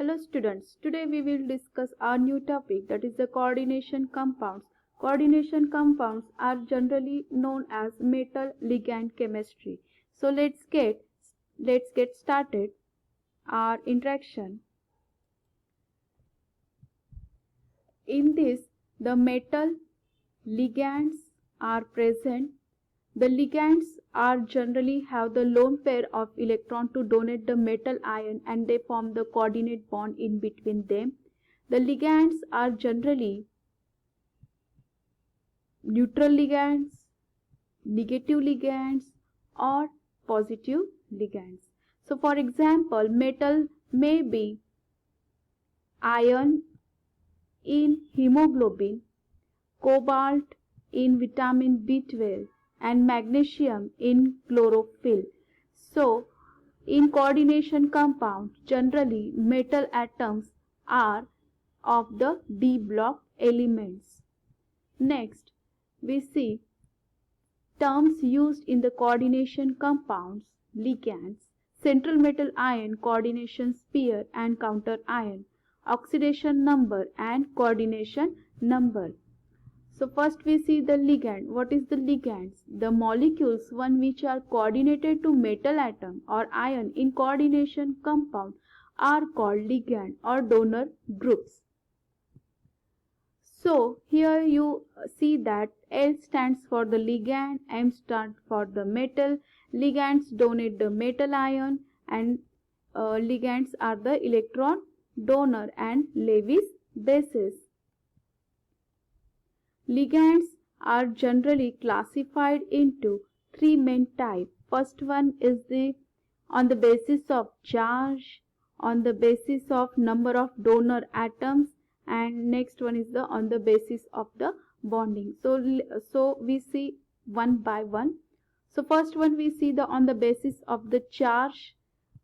Hello students, today we will discuss our new topic, that is the coordination compounds. Coordination compounds are generally known as metal ligand chemistry. So let's get started our interaction. In this, the metal ligands are present. The ligands are generally have the lone pair of electron to donate the metal ion, and they form the coordinate bond in between them. The ligands are generally neutral ligands, negative ligands, or positive ligands. So for example, metal may be iron in hemoglobin, cobalt in vitamin B12, and magnesium in chlorophyll. So, in coordination compound, generally metal atoms are of the D block elements. Next, we see terms used in the coordination compounds, ligands, central metal ion, coordination pair and counter ion, oxidation number and coordination number. So first we see the ligand. What is the ligands? The molecules one which are coordinated to metal atom or ion in coordination compound are called ligand or donor groups. So here you see that L stands for the ligand, M stands for the metal. Ligands donate the metal ion, and ligands are the electron donor and Lewis bases. Ligands are generally classified into three main types. First one is on the basis of charge, on the basis of number of donor atoms, and next one is on the basis of the bonding. So we see one by one. So first one we see on the basis of the charge.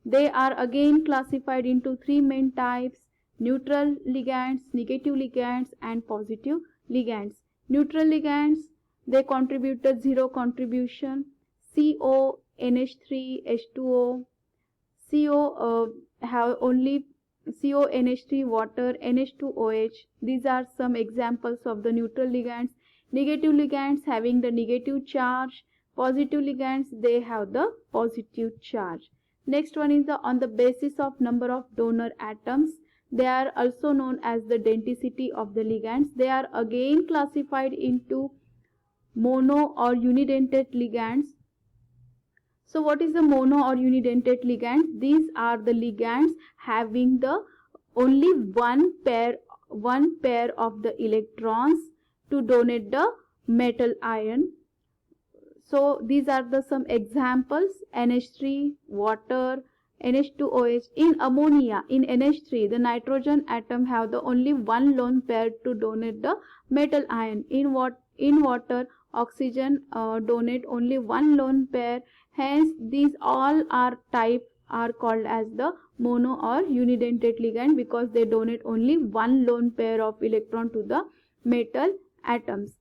They are again classified into three main types: neutral ligands, negative ligands, and positive ligands. Neutral ligands, they contribute a zero contribution. CO, NH3, H2O. CO have only CO, NH3, water, NH2OH. These are some examples of the neutral ligands. Negative ligands having the negative charge. Positive ligands, they have the positive charge. Next one is on the basis of number of donor atoms. They are also known as the denticity of the ligands. They are again classified into mono or unidentate ligands. So what is the mono or unidentate ligand? These are the ligands having the only one pair of the electrons to donate the metal ion. So these are some examples: NH3, water, NH2OH. In ammonia, in NH3, the nitrogen atom have the only one lone pair to donate the metal ion. In water, oxygen donate only one lone pair. Hence, these all are called as the mono or unidentate ligand, because they donate only one lone pair of electron to the metal atoms.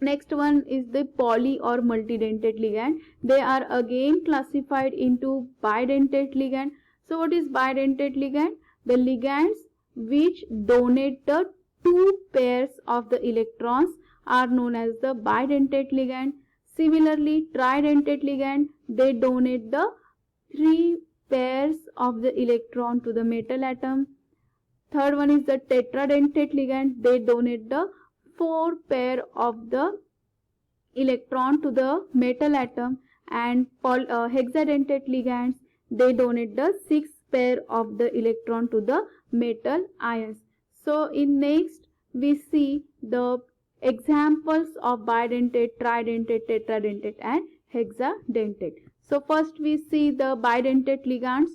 Next one is the poly or multidentate ligand. They are again classified into bidentate ligand. So what is bidentate ligand? The ligands which donate the two pairs of the electrons are known as the bidentate ligand. Similarly, tridentate ligand, they donate the three pairs of the electron to the metal atom. Third one is the tetradentate ligand. They donate the four pair of the electron to the metal atom. And hexadentate ligands, they donate the six pair of the electron to the metal ions. So in next we see the examples of bidentate, tridentate, tetradentate, and hexadentate. So first we see the bidentate ligands.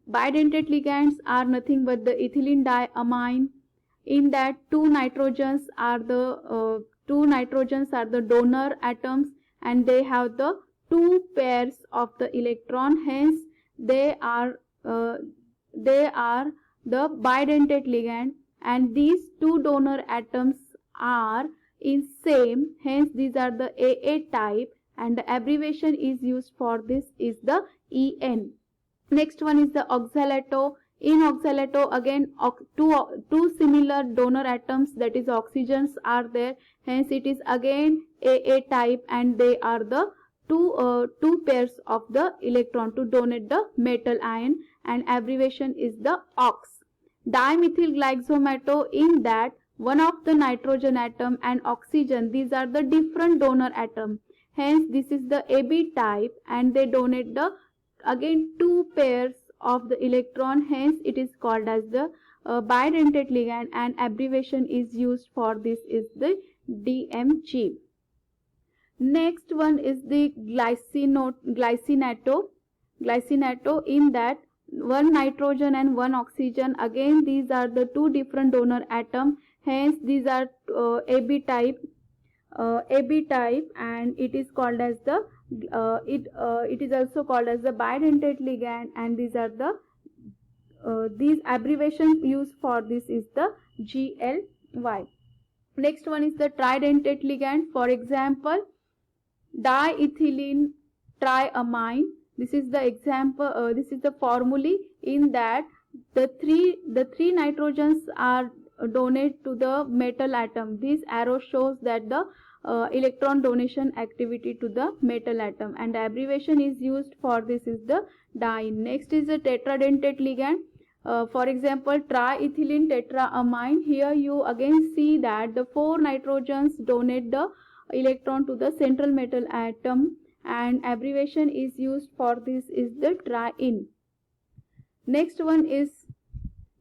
Bidentate ligands are nothing but the ethylene diamine. In that two nitrogens are the donor atoms, and they have the two pairs of the electron. Hence they are the bidentate ligand, and these two donor atoms are in same. Hence these are the AA type, and the abbreviation is used for this is the EN. Next one is the oxalato. In oxalato again two similar donor atoms, that is oxygens, are there, hence it is again AA type, and they are the two pairs of the electron to donate the metal ion, and abbreviation is the OX. Dimethyl glycosato, in that one of the nitrogen atom and oxygen, these are the different donor atom, hence this is the AB type, and they donate the again two pairs of the electron, hence it is called as the bidentate ligand, and abbreviation is used for this is the DMG. Next one is the glycinato, in that one nitrogen and one oxygen, again these are the two different donor atom, hence these are AB type, and it is called as the it is also called as the bidentate ligand, and these are the these abbreviations used for this is the GLY. Next one is the tridentate ligand, for example diethylene triamine. This is the example, this is the formulae, in that the three nitrogens are donate to the metal atom. This arrow shows that the electron donation activity to the metal atom, and the abbreviation is used for this is the diene. Next is the tetradentate ligand, for example triethylene tetraamine. Here you again see that the 4 nitrogens donate the electron to the central metal atom, and abbreviation is used for this is the triene. Next one is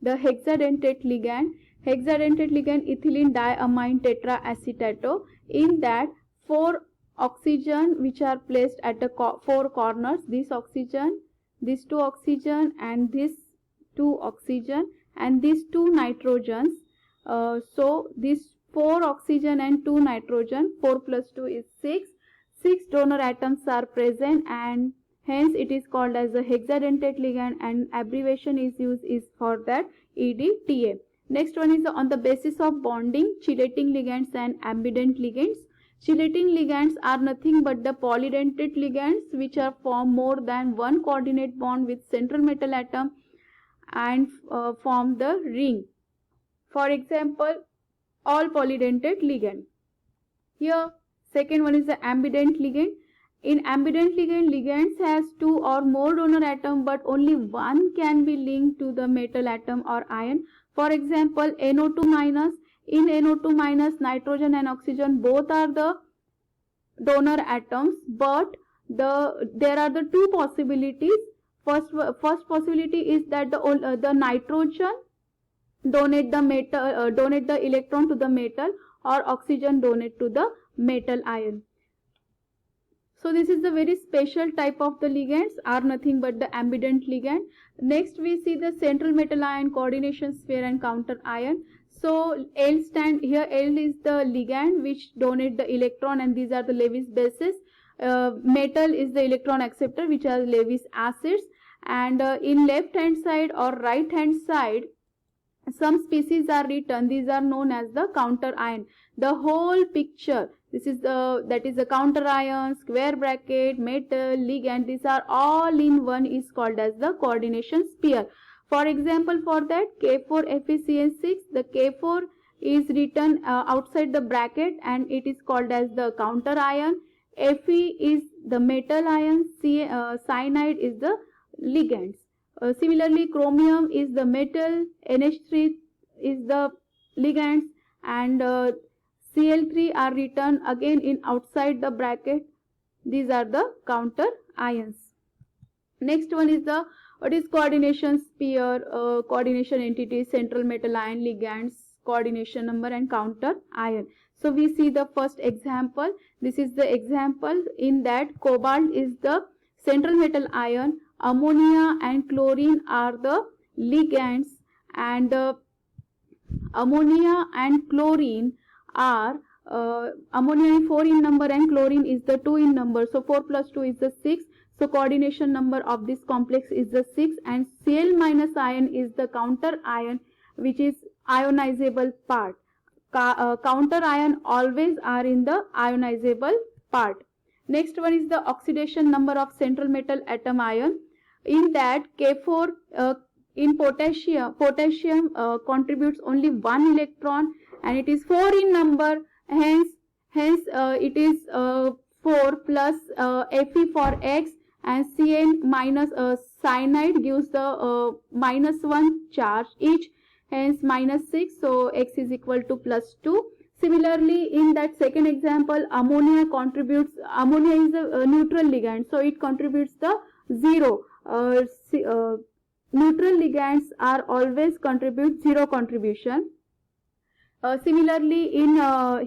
the hexadentate ligand, ethylene diamine tetraacetato, in that 4 oxygen which are placed at the 4 corners, this oxygen, this 2 oxygen, and this 2 oxygen, and these 2 nitrogens. So this 4 oxygen and 2 nitrogen, 4 plus 2 is 6 donor atoms are present, and hence it is called as the hexadentate ligand, and abbreviation is used is for that EDTA. Next one is on the basis of bonding, chelating ligands and ambident ligands. Chelating ligands are nothing but the polydentate ligands which are form more than one coordinate bond with central metal atom and form the ring. For example, all polydentate ligand. Here second one is the ambident ligand. In ambident ligand, ligands has 2 or more donor atom, but only one can be linked to the metal atom or ion. For example, NO2 minus. In NO2 minus, nitrogen and oxygen both are the donor atoms, but there are the 2 possibilities. First possibility is that the nitrogen donate the electron to the metal, or oxygen donate to the metal ion. So this is the very special type of the ligands, are nothing but the ambident ligand. Next we see the central metal ion, coordination sphere and counter ion. So L stand here, L is the ligand which donate the electron, and these are the Lewis bases. Metal is the electron acceptor which are Lewis acids, and in left hand side or right hand side some species are written, these are known as the counter ion. The whole picture, this is that is the counter ion, square bracket, metal, ligand, these are all in one is called as the coordination sphere. For example, for that K4FeCN6, the K4 is written outside the bracket and it is called as the counter ion. Fe is the metal ion, cyanide is the ligands. Similarly, chromium is the metal, NH3 is the ligands, and Cl3 are written again in outside the bracket. These are the counter ions. Next one is the what is coordination sphere, coordination entity, central metal ion, ligands, coordination number and counter ion. So we see the first example. This is the example. In that cobalt is the central metal ion, ammonia and chlorine are the ligands, and ammonia and chlorine are ammonia is 4 in number and chlorine is the 2 in number. So 4 plus 2 is the 6. So coordination number of this complex is the 6, and Cl minus ion is the counter ion which is ionizable part. Counter ion always are in the ionizable part. Next one is the oxidation number of central metal atom ion. In that K4 in potassium contributes only 1 electron and it is 4 in number, hence it is 4 plus Fe for X, and Cn minus cyanide gives the minus 1 charge each, hence minus 6, so X is equal to plus 2. Similarly, in that second example, ammonia is a neutral ligand, so it contributes the 0. Neutral ligands are always contribute 0 contribution. Similarly, in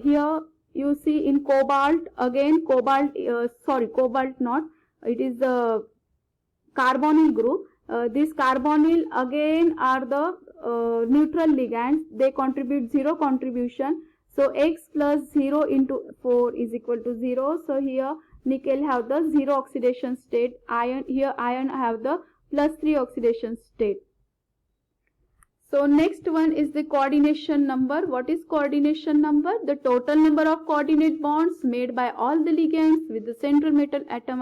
here you see in cobalt, again cobalt not, it is the carbonyl group. This carbonyl again are the neutral ligands, they contribute 0 contribution. So X plus 0 into 4 is equal to 0. So here nickel have the 0 oxidation state, iron have the plus 3 oxidation state. So next one is the coordination number. What is coordination number? The total number of coordinate bonds made by all the ligands with the central metal atom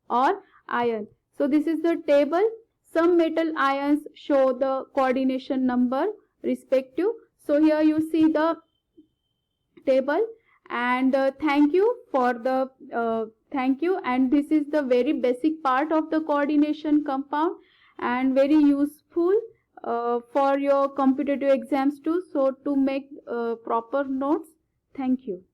or ion. So this is the table. Some metal ions show the coordination number respective. So here you see the table, and thank you, and this is the very basic part of the coordination compound and very useful for your competitive exams too. So to make proper notes, thank you.